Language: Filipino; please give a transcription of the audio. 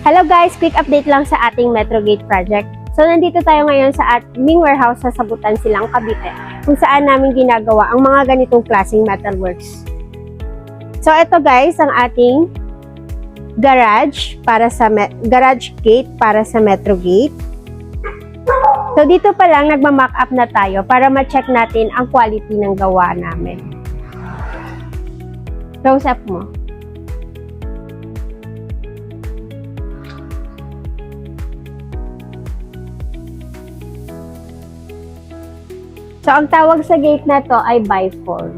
Hello guys! Quick update lang sa ating Metro Gate project. So, nandito tayo ngayon sa aming warehouse sa Sabutan, Silang, Cavite, kung saan namin ginagawa ang mga ganitong klaseng metalworks. So, ito guys, ang ating garage gate para sa Metro Gate. So, dito pa lang nagma-mock up na tayo para ma-check natin ang quality ng gawa namin. Close up mo. So, ang tawag sa gate na to ay bifold.